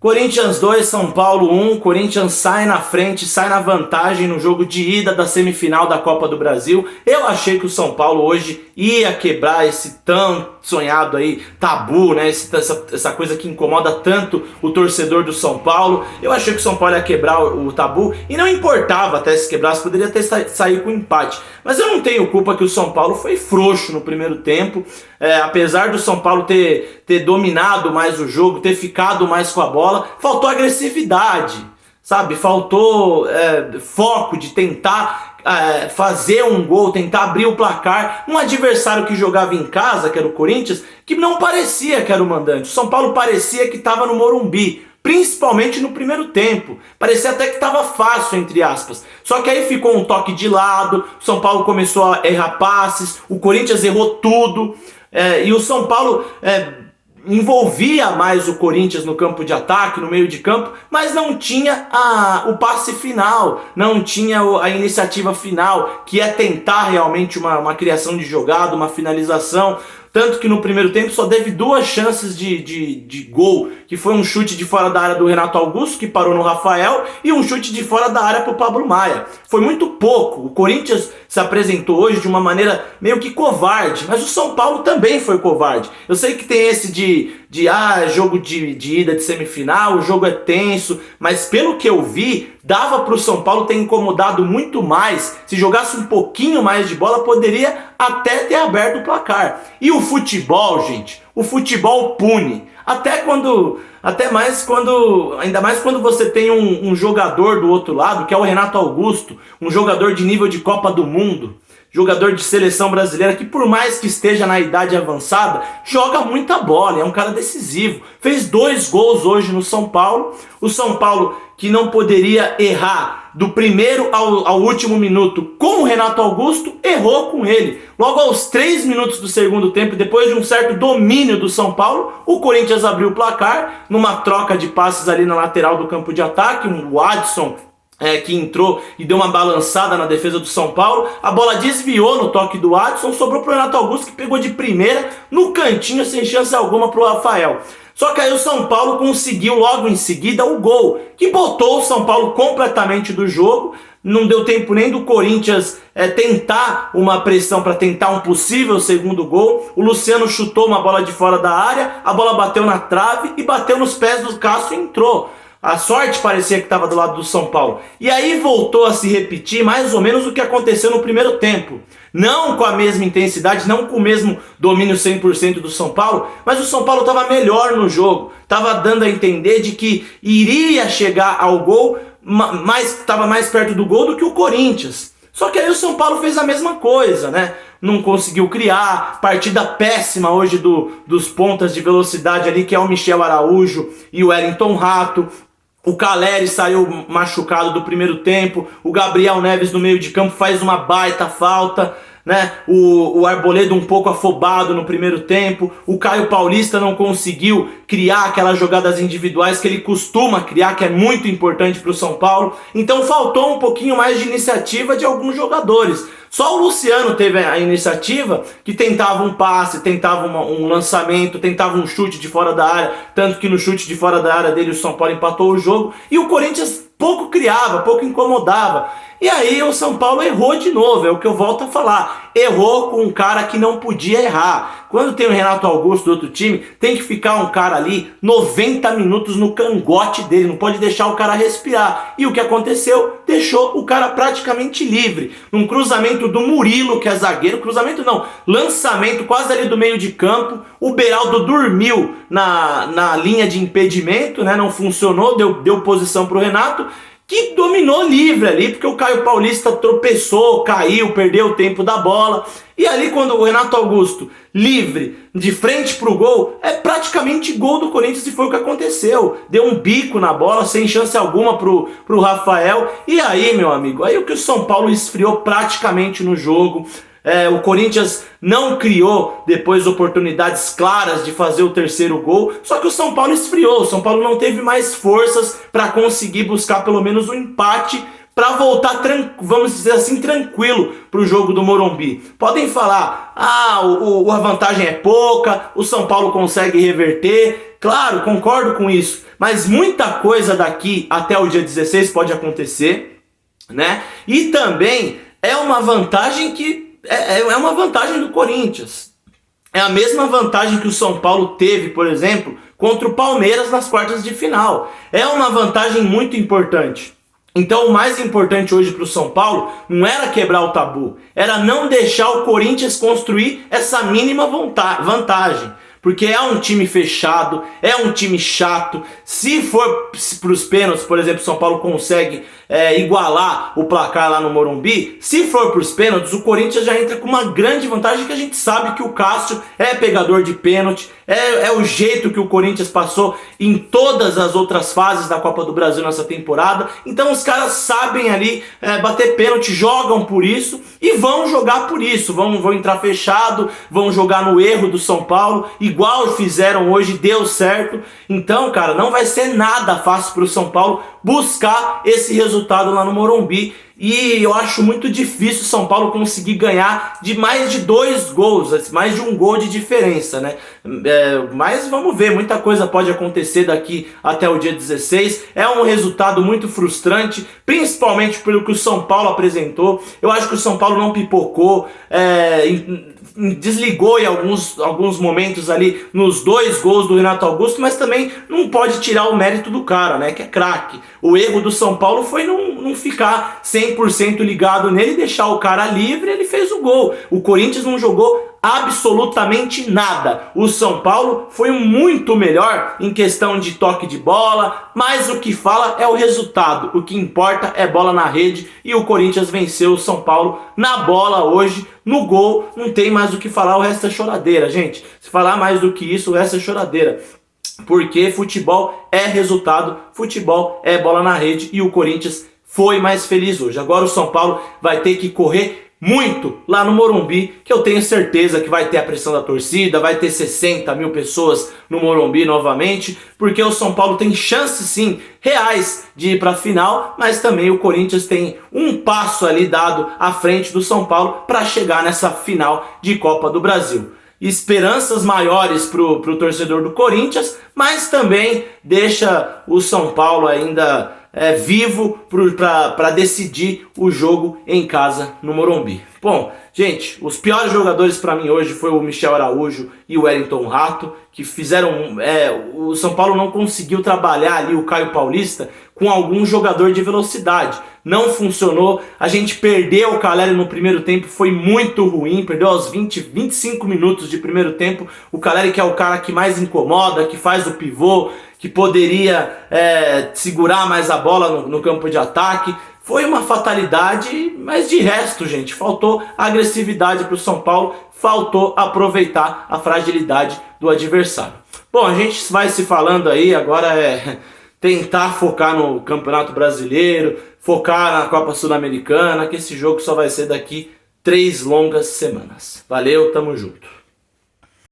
Corinthians 2, São Paulo 1, Corinthians sai na frente, sai na vantagem no jogo de ida da semifinal da Copa do Brasil. Eu achei que o São Paulo hoje ia quebrar esse tão sonhado aí tabu, né? Essa coisa que incomoda tanto o torcedor do São Paulo. Eu achei que o São Paulo ia quebrar o tabu e não importava até se quebrasse, poderia até sair com empate. Mas eu não tenho culpa que o São Paulo foi frouxo no primeiro tempo. Apesar do São Paulo ter dominado mais o jogo, ter ficado mais com a bola, faltou agressividade, sabe? Faltou foco de tentar fazer um gol, tentar abrir o placar. Um adversário que jogava em casa, que era o Corinthians, que não parecia que era o mandante. O São Paulo parecia que estava no Morumbi, principalmente no primeiro tempo. Parecia até que estava fácil, entre aspas. Só que aí ficou um toque de lado, o São Paulo começou a errar passes, o Corinthians errou tudo. E o São Paulo envolvia mais o Corinthians no campo de ataque, no meio de campo, mas não tinha o passe final, não tinha a iniciativa final, que é tentar realmente uma criação de jogada, uma finalização. Tanto que no primeiro tempo só teve duas chances de gol, que foi um chute de fora da área do Renato Augusto, que parou no Rafael, e um chute de fora da área para o Pablo Maia. Foi muito pouco. O Corinthians se apresentou hoje de uma maneira meio que covarde, mas o São Paulo também foi covarde. Eu sei que tem esse jogo de ida de semifinal, o jogo é tenso, mas pelo que eu vi, dava para o São Paulo ter incomodado muito mais. Se jogasse um pouquinho mais de bola, poderia até ter aberto o placar. E o futebol, gente, o futebol pune. Ainda mais quando você tem um jogador do outro lado, que é o Renato Augusto, um jogador de nível de Copa do Mundo, jogador de seleção brasileira, que por mais que esteja na idade avançada, joga muita bola, é um cara decisivo. Fez 2 gols hoje no São Paulo. O São Paulo, que não poderia errar do primeiro ao último minuto com o Renato Augusto, errou com ele. Logo aos 3 minutos do segundo tempo, depois de um certo domínio do São Paulo, o Corinthians abriu o placar numa troca de passes ali na lateral do campo de ataque. O Adson que entrou e deu uma balançada na defesa do São Paulo, a bola desviou no toque do Adson, sobrou pro Renato Augusto, que pegou de primeira no cantinho sem chance alguma pro Rafael. Só que aí o São Paulo conseguiu logo em seguida o gol, que botou o São Paulo completamente do jogo. Não deu tempo nem do Corinthians tentar uma pressão para tentar um possível segundo gol. O Luciano chutou uma bola de fora da área, a bola bateu na trave e bateu nos pés do Cássio e entrou. A sorte parecia que estava do lado do São Paulo. E aí voltou a se repetir mais ou menos o que aconteceu no primeiro tempo. Não com a mesma intensidade, não com o mesmo domínio 100% do São Paulo, mas o São Paulo estava melhor no jogo. Estava dando a entender de que iria chegar ao gol, estava mais perto do gol do que o Corinthians. Só que aí o São Paulo fez a mesma coisa, né? Não conseguiu criar, partida péssima hoje dos pontas de velocidade ali, que é o Michel Araújo e o Wellington Rato. O Caleri saiu machucado do primeiro tempo, o Gabriel Neves no meio de campo faz uma baita falta, né? O Arboleda um pouco afobado no primeiro tempo, o Caio Paulista não conseguiu criar aquelas jogadas individuais que ele costuma criar, que é muito importante para o São Paulo. Então faltou um pouquinho mais de iniciativa de alguns jogadores. Só o Luciano teve a iniciativa, que tentava um passe, tentava um lançamento, tentava um chute de fora da área, tanto que no chute de fora da área dele o São Paulo empatou o jogo, e o Corinthians pouco criava, pouco incomodava. E aí o São Paulo errou de novo, é o que eu volto a falar. Errou com um cara que não podia errar. Quando tem o Renato Augusto do outro time, tem que ficar um cara ali 90 minutos no cangote dele, não pode deixar o cara respirar. E o que aconteceu? Deixou o cara praticamente livre. Num cruzamento do Murilo, que é zagueiro, cruzamento não, lançamento quase ali do meio de campo, o Beraldo dormiu na linha de impedimento, né? Não funcionou, deu posição pro Renato, que dominou livre ali, porque o Caio Paulista tropeçou, caiu, perdeu o tempo da bola. E ali quando o Renato Augusto, livre, de frente pro gol, é praticamente gol do Corinthians, e foi o que aconteceu. Deu um bico na bola, sem chance alguma pro Rafael. E aí, meu amigo, aí o que o São Paulo esfriou praticamente no jogo. O Corinthians não criou depois oportunidades claras de fazer o terceiro gol, só que o São Paulo esfriou. O São Paulo não teve mais forças para conseguir buscar pelo menos um empate, para voltar, vamos dizer assim, tranquilo para o jogo do Morumbi. Podem falar, a vantagem é pouca, o São Paulo consegue reverter. Claro, concordo com isso, mas muita coisa daqui até o dia 16 pode acontecer, né? E também é uma vantagem que é uma vantagem do Corinthians. É a mesma vantagem que o São Paulo teve, por exemplo, contra o Palmeiras nas quartas de final. É uma vantagem muito importante. Então o mais importante hoje para o São Paulo não era quebrar o tabu, era não deixar o Corinthians construir essa mínima vantagem. Porque é um time fechado, é um time chato. Se for para os pênaltis, por exemplo, o São Paulo consegue igualar o placar lá no Morumbi. Se for para os pênaltis, o Corinthians já entra com uma grande vantagem, que a gente sabe que o Cássio é pegador de pênalti. É o jeito que o Corinthians passou em todas as outras fases da Copa do Brasil nessa temporada. Então os caras sabem ali bater pênalti, jogam por isso e vão jogar por isso. Vão entrar fechado, vão jogar no erro do São Paulo, igual fizeram hoje, deu certo. Então, cara, não vai ser nada fácil para o São Paulo buscar esse resultado lá no Morumbi. E eu acho muito difícil o São Paulo conseguir ganhar de mais de 2 gols, mais de 1 gol de diferença, né? Mas vamos ver, muita coisa pode acontecer daqui até o dia 16. É um resultado muito frustrante, principalmente pelo que o São Paulo apresentou. Eu acho que o São Paulo não pipocou, desligou em alguns momentos ali nos 2 gols do Renato Augusto, mas também não pode tirar o mérito do cara, né, que é craque. O erro do São Paulo foi não ficar 100% ligado nele e deixar o cara livre. Ele fez o gol. O Corinthians não jogou absolutamente nada. O São Paulo foi muito melhor em questão de toque de bola, mas o que fala é o resultado. O que importa é bola na rede, e o Corinthians venceu o São Paulo na bola hoje, no gol. Não tem mais o que falar, o resto é choradeira, gente. Se falar mais do que isso, o resto é choradeira. Porque futebol é resultado, futebol é bola na rede, e o Corinthians foi mais feliz hoje. Agora o São Paulo vai ter que correr muito lá no Morumbi, que eu tenho certeza que vai ter a pressão da torcida, vai ter 60 mil pessoas no Morumbi novamente, porque o São Paulo tem chances sim, reais, de ir para a final, mas também o Corinthians tem um passo ali dado à frente do São Paulo para chegar nessa final de Copa do Brasil. Esperanças maiores pro torcedor do Corinthians, mas também deixa o São Paulo ainda vivo para decidir o jogo em casa no Morumbi. Bom, gente, os piores jogadores para mim hoje foi o Michel Araújo e o Wellington Rato, que fizeram... o São Paulo não conseguiu trabalhar ali o Caio Paulista com algum jogador de velocidade. Não funcionou, a gente perdeu o Caleri no primeiro tempo, foi muito ruim, perdeu aos 25 minutos de primeiro tempo. O Caleri, que é o cara que mais incomoda, que faz o pivô, que poderia segurar mais a bola no campo de ataque. Foi uma fatalidade, mas de resto, gente, faltou agressividade para o São Paulo, faltou aproveitar a fragilidade do adversário. Bom, a gente vai se falando aí, agora tentar focar no Campeonato Brasileiro, focar na Copa Sul-Americana, que esse jogo só vai ser daqui 3 longas semanas. Valeu, tamo junto.